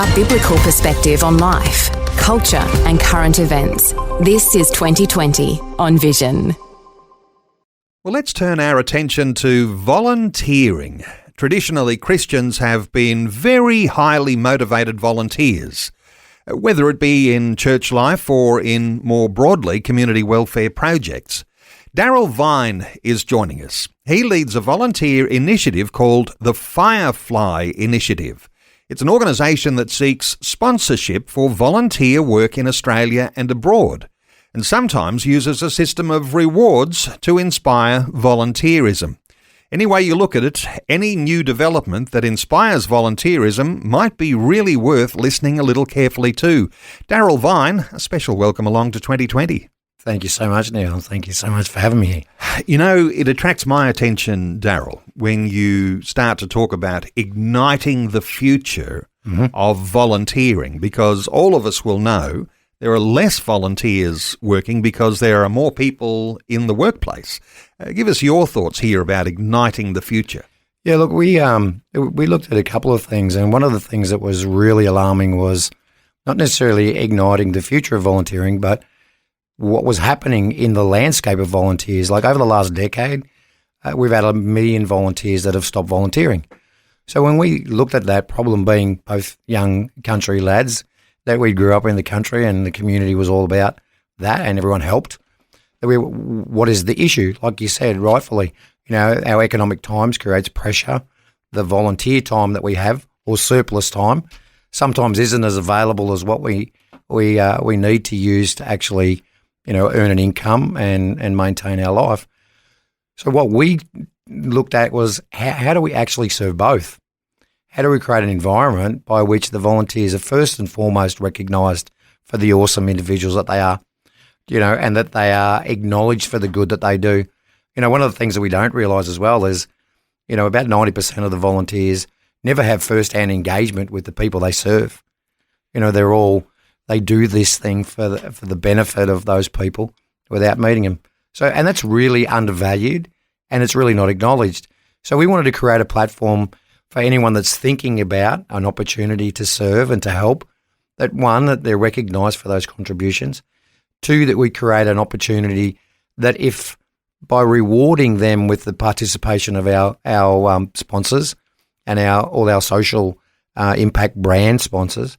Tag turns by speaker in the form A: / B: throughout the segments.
A: A biblical perspective on life, culture and current events. This is 2020 on Vision.
B: Well, let's turn our attention to volunteering. Traditionally, Christians have been very highly motivated volunteers, whether it be in church life or in more broadly community welfare projects. Darryl Vine is joining us. He leads a volunteer initiative called the Firefly Initiative. It's an organisation that seeks sponsorship for volunteer work in Australia and abroad, and sometimes uses a system of rewards to inspire volunteerism. Any way you look at it, any new development that inspires volunteerism might be really worth listening a little carefully to. Darryl Vine, a special welcome along to 2020.
C: Thank you so much, Neil. Thank you so much for having me here.
B: You know, it attracts my attention, Darryl, when you start to talk about igniting the future of volunteering, because all of us will know there are less volunteers working because there are more people in the workplace. Give us your thoughts here about igniting the future.
C: Yeah, look, we looked at a couple of things, and one of the things that was really alarming was not necessarily igniting the future of volunteering, but what was happening in the landscape of volunteers. Like over the last decade, we've had 1 million volunteers that have stopped volunteering. So when we looked at that problem, being both young country lads, that we grew up in the country and the community was all about that and everyone helped, what is the issue? Like you said, rightfully, our economic times creates pressure. The volunteer time that we have, or surplus time, sometimes isn't as available as what we need to use to actually earn an income and maintain our life. So what we looked at was how do we actually serve both? How do we create an environment by which the volunteers are first and foremost recognised for the awesome individuals that they are, and that they are acknowledged for the good that they do. One of the things that we don't realise as well is, about 90% of the volunteers never have first-hand engagement with the people they serve. They do this thing for the benefit of those people without meeting them. So, and that's really undervalued and it's really not acknowledged. So we wanted to create a platform for anyone that's thinking about an opportunity to serve and to help, that one, that they're recognised for those contributions. Two, that we create an opportunity that if by rewarding them with the participation of our sponsors and all our social impact brand sponsors,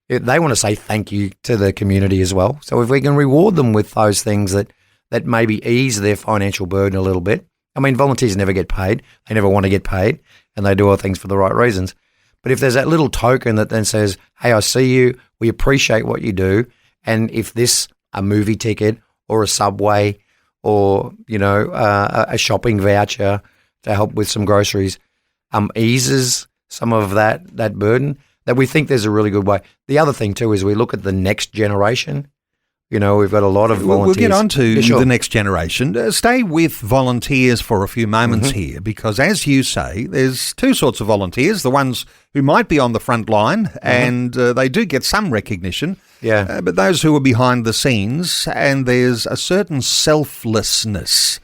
C: they want to say thank you to the community as well. So if we can reward them with those things that maybe ease their financial burden a little bit. I mean, volunteers never get paid. They never want to get paid, and they do all things for the right reasons. But if there's that little token that then says, hey, I see you, we appreciate what you do, and if a movie ticket or a Subway or, a shopping voucher to help with some groceries eases some of that burden, that we think there's a really good way. The other thing too is we look at the next generation. We've got a lot of volunteers.
B: We'll get on to the next generation. Stay with volunteers for a few moments here, because as you say, there's two sorts of volunteers, the ones who might be on the front line and they do get some recognition, but those who are behind the scenes, and there's a certain selflessness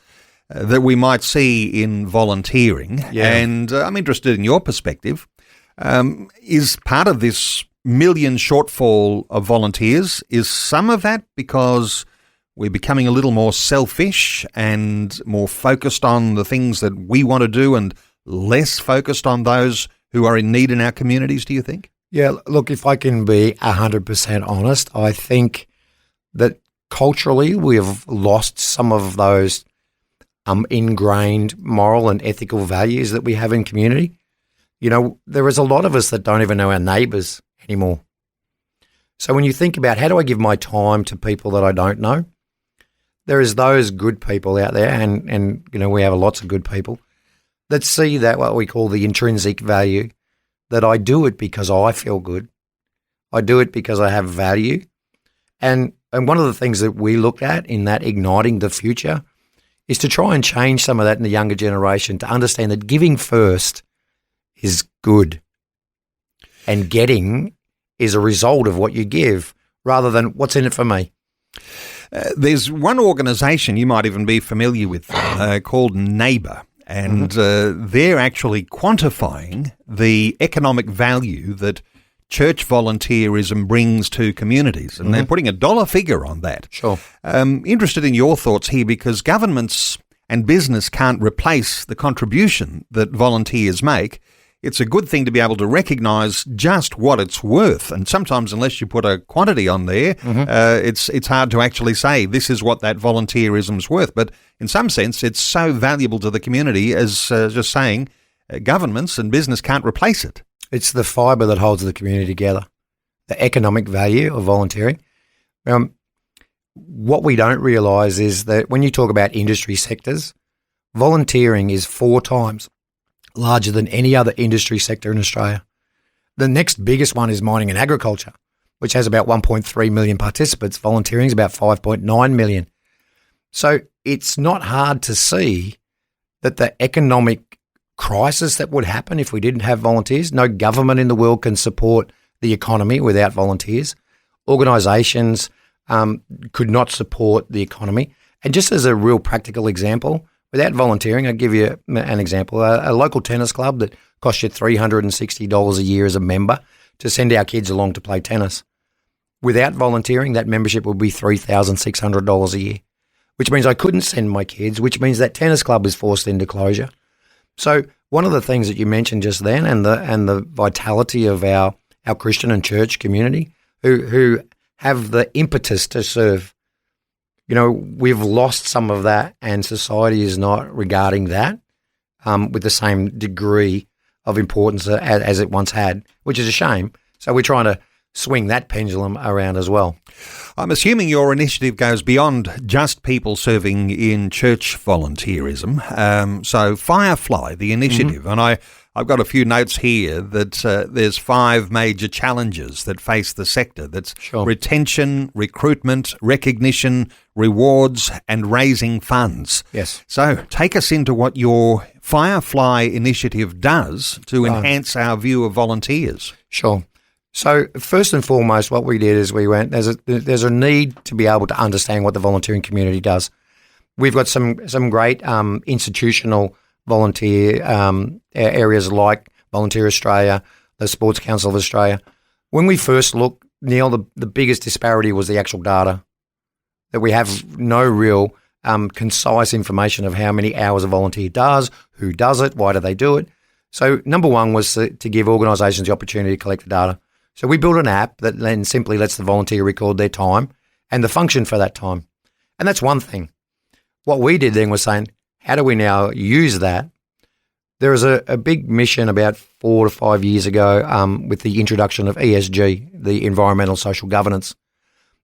B: that we might see in volunteering. And I'm interested in your perspective. Is part of this million shortfall of volunteers, is some of that because we're becoming a little more selfish and more focused on the things that we want to do and less focused on those who are in need in our communities, do you think?
C: Yeah, look, if I can be 100% honest, I think that culturally we have lost some of those ingrained moral and ethical values that we have in community. There is a lot of us that don't even know our neighbours anymore. So when you think about how do I give my time to people that I don't know, there is those good people out there, and we have lots of good people that see that what we call the intrinsic value, that I do it because I feel good. I do it because I have value. And one of the things that we look at in that igniting the future is to try and change some of that in the younger generation to understand that giving first is good and getting is a result of what you give rather than what's in it for me.
B: There's one organisation you might even be familiar with called Neighbour, and they're actually quantifying the economic value that church volunteerism brings to communities, and they're putting a dollar figure on that.
C: Sure.
B: Interested in your thoughts here, because governments and business can't replace the contribution that volunteers make. It's a good thing to be able to recognise just what it's worth, and sometimes unless you put a quantity on there, it's hard to actually say this is what that volunteerism's worth. But in some sense, it's so valuable to the community as just saying governments and business can't replace it.
C: It's the fibre that holds the community together, the economic value of volunteering. What we don't realise is that when you talk about industry sectors, volunteering is 4 times larger than any other industry sector in Australia. The next biggest one is mining and agriculture, which has about 1.3 million participants. Volunteering is about 5.9 million. So it's not hard to see that the economic crisis that would happen if we didn't have volunteers. No government in the world can support the economy without volunteers. Organisations could not support the economy. And just as a real practical example, without volunteering, I'll give you an example. A local tennis club that costs you $360 a year as a member to send our kids along to play tennis. Without volunteering, that membership would be $3,600 a year, which means I couldn't send my kids, which means that tennis club is forced into closure. So one of the things that you mentioned just then, and the vitality of our Christian and church community who have the impetus to serve, we've lost some of that, and society is not regarding that with the same degree of importance as it once had, which is a shame. So we're trying to swing that pendulum around as well.
B: I'm assuming your initiative goes beyond just people serving in church volunteerism. So Firefly, the initiative, and I've got a few notes here that there's 5 major challenges that face the sector. That's retention, recruitment, recognition, rewards, and raising funds.
C: Yes.
B: So take us into what your Firefly initiative does to enhance our view of volunteers.
C: Sure. So first and foremost, what we did is we went, there's a need to be able to understand what the volunteering community does. We've got some great institutional volunteer areas like Volunteer Australia, the Sports Council of Australia. When we first looked, Neil, the biggest disparity was the actual data, that we have no real concise information of how many hours a volunteer does, who does it, why do they do it. So number one was to give organisations the opportunity to collect the data. So we built an app that then simply lets the volunteer record their time and the function for that time. And that's one thing. What we did then was saying, how do we now use that? There was a big mission about 4 to 5 years ago with the introduction of ESG, the environmental social governance.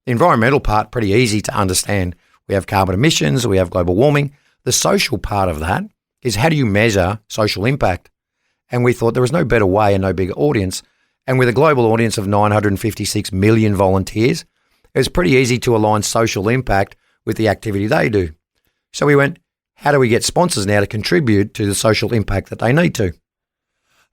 C: The environmental part, pretty easy to understand. We have carbon emissions, we have global warming. The social part of that is how do you measure social impact? And we thought there was no better way and no bigger audience. And with a global audience of 956 million volunteers, it was pretty easy to align social impact with the activity they do. So we went, how do we get sponsors now to contribute to the social impact that they need to?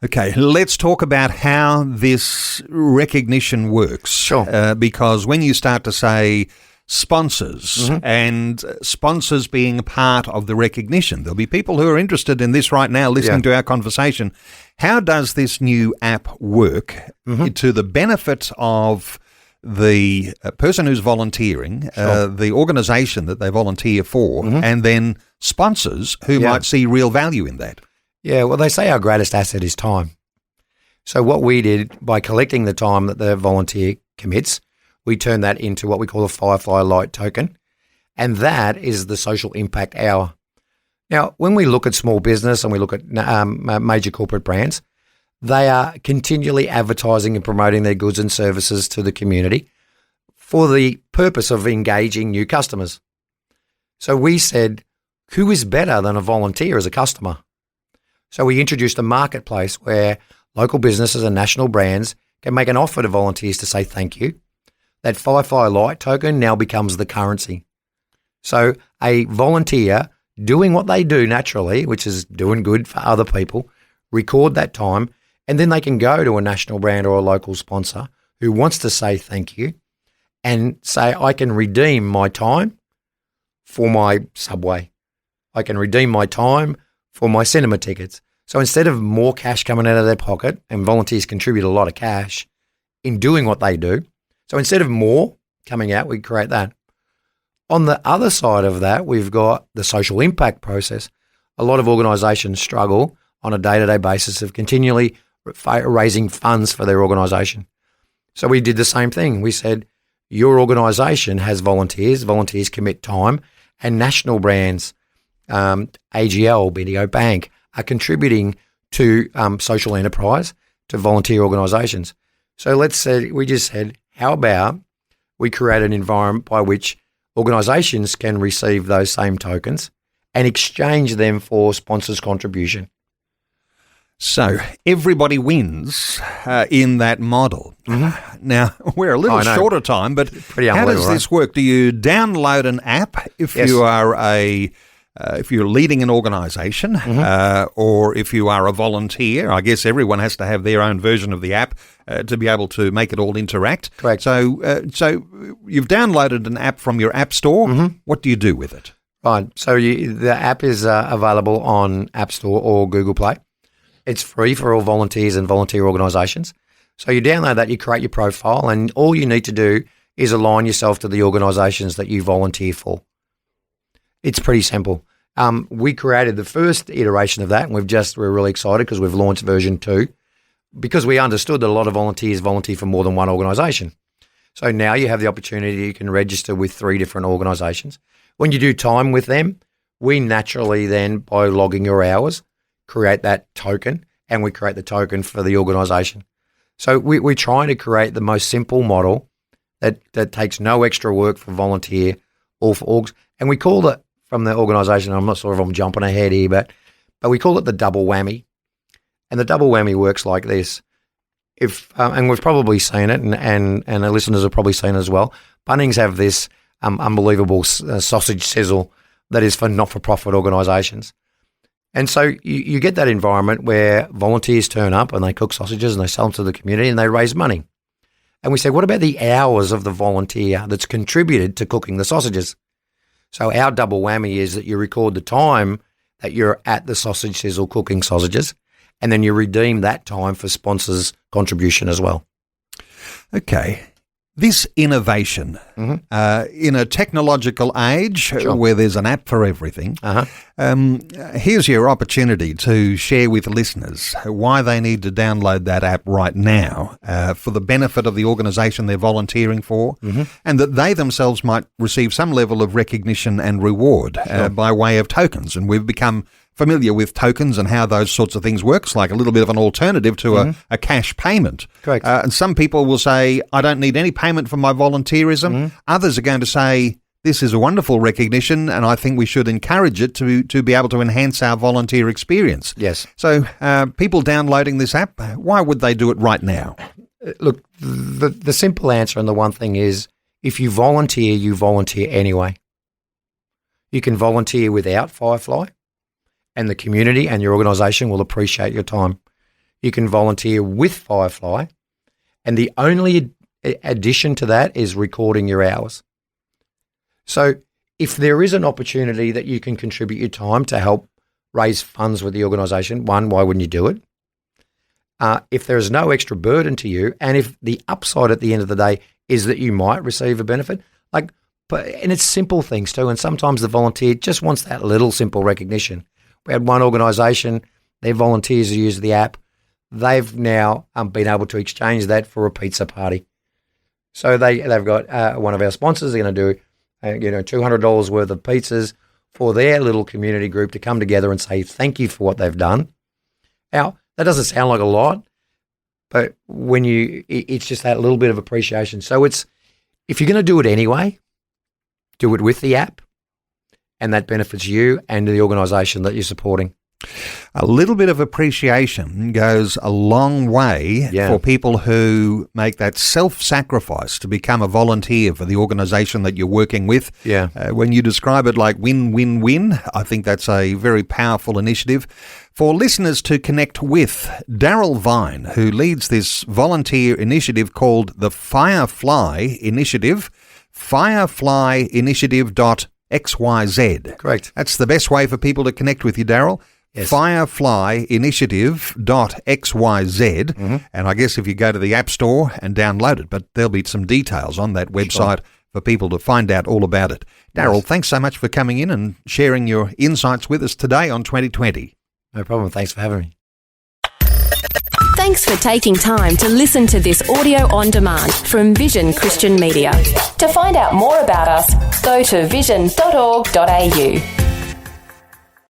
B: Okay, let's talk about how this recognition works.
C: Sure.
B: Because when you start to say sponsors and sponsors being part of the recognition, there'll be people who are interested in this right now listening to our conversation. How does this new app work to the benefit of the person who's volunteering, the organisation that they volunteer for, and then sponsors who might see real value in that?
C: Yeah, well, they say our greatest asset is time. So what we did by collecting the time that the volunteer commits, we turned that into what we call a Firefly Light token, and that is the social impact hour. Now, when we look at small business and we look at major corporate brands, they are continually advertising and promoting their goods and services to the community for the purpose of engaging new customers. So we said, who is better than a volunteer as a customer? So we introduced a marketplace where local businesses and national brands can make an offer to volunteers to say thank you. That Firefly Light token now becomes the currency. So a volunteer doing what they do naturally, which is doing good for other people, record that time, and then they can go to a national brand or a local sponsor who wants to say thank you and say, I can redeem my time for my subway. I can redeem my time for my cinema tickets. So instead of more cash coming out of their pocket, and volunteers contribute a lot of cash, in doing what they do. So instead of more coming out, we create that. On the other side of that, we've got the social impact process. A lot of organisations struggle on a day-to-day basis of continually raising funds for their organisation. So we did the same thing. We said, your organisation has volunteers commit time, and national brands, AGL, BDO Bank, are contributing to social enterprise, to volunteer organisations. So we just said, how about we create an environment by which organisations can receive those same tokens and exchange them for sponsors' contribution.
B: So everybody wins in that model. Mm-hmm. Now, we're a little short of time, but how does this work? Do you download an app if you are if you're leading an organisation, or if you are a volunteer? I guess everyone has to have their own version of the app to be able to make it all interact.
C: Correct.
B: So you've downloaded an app from your app store. Mm-hmm. What do you do with it?
C: Right. So the app is available on App Store or Google Play. It's free for all volunteers and volunteer organisations. So you download that, you create your profile, and all you need to do is align yourself to the organisations that you volunteer for. It's pretty simple. We created the first iteration of that, and we're really excited because we've launched version 2 because we understood that a lot of volunteers volunteer for more than one organisation. So now you have the opportunity, you can register with 3 different organisations. When you do time with them, we naturally then, by logging your hours, create that token, and we create the token for the organisation. So we're trying to create the most simple model that takes no extra work for volunteer or for orgs. And we call it, from the organisation, I'm not sure if I'm jumping ahead here, but we call it the double whammy. And the double whammy works like this. And we've probably seen it, and the listeners have probably seen it as well. Bunnings have this unbelievable sausage sizzle that is for not-for-profit organisations. And so you get that environment where volunteers turn up and they cook sausages and they sell them to the community and they raise money. And we say, what about the hours of the volunteer that's contributed to cooking the sausages? So our double whammy is that you record the time that you're at the sausage sizzle cooking sausages, and then you redeem that time for sponsors' contribution as well.
B: Okay. This innovation in a technological age where there's an app for everything, here's your opportunity to share with listeners why they need to download that app right now for the benefit of the organisation they're volunteering for, and that they themselves might receive some level of recognition and reward by way of tokens. And we've become familiar with tokens and how those sorts of things work. It's like a little bit of an alternative to a cash payment.
C: Correct.
B: And some people will say, I don't need any payment for my volunteerism. Others are going to say, this is a wonderful recognition and I think we should encourage it to be able to enhance our volunteer experience.
C: Yes.
B: So people downloading this app, why would they do it right now?
C: Look, the simple answer and the one thing is, if you volunteer anyway. You can volunteer without Firefly, and the community and your organisation will appreciate your time. You can volunteer with Firefly, and the only addition to that is recording your hours. So if there is an opportunity that you can contribute your time to help raise funds with the organisation, one, why wouldn't you do it? If there is no extra burden to you, and if the upside at the end of the day is that you might receive a benefit, and it's simple things too, and sometimes the volunteer just wants that little simple recognition. We had one organisation, their volunteers who use the app, they've now been able to exchange that for a pizza party. So they've got one of our sponsors, they're going to do $200 worth of pizzas for their little community group to come together and say thank you for what they've done. Now, that doesn't sound like a lot, but it's just that little bit of appreciation. So if you're going to do it anyway, do it with the app. And that benefits you and the organisation that you're supporting.
B: A little bit of appreciation goes a long way for people who make that self-sacrifice to become a volunteer for the organisation that you're working with.
C: Yeah.
B: When you describe it like win-win-win, I think that's a very powerful initiative. For listeners to connect with Darryl Vine, who leads this volunteer initiative called the Firefly Initiative, fireflyinitiative.xyz.
C: Correct.
B: That's the best way for people to connect with you, Darryl.
C: Yes.
B: Firefly Initiative.xyz. And I guess if you go to the App Store and download it, but there'll be some details on that website for people to find out all about it. Darryl, thanks so much for coming in and sharing your insights with us today on 2020.
C: No problem. Thanks for having me.
A: Thanks for taking time to listen to this audio on demand from Vision Christian Media. To find out more about us, go to vision.org.au.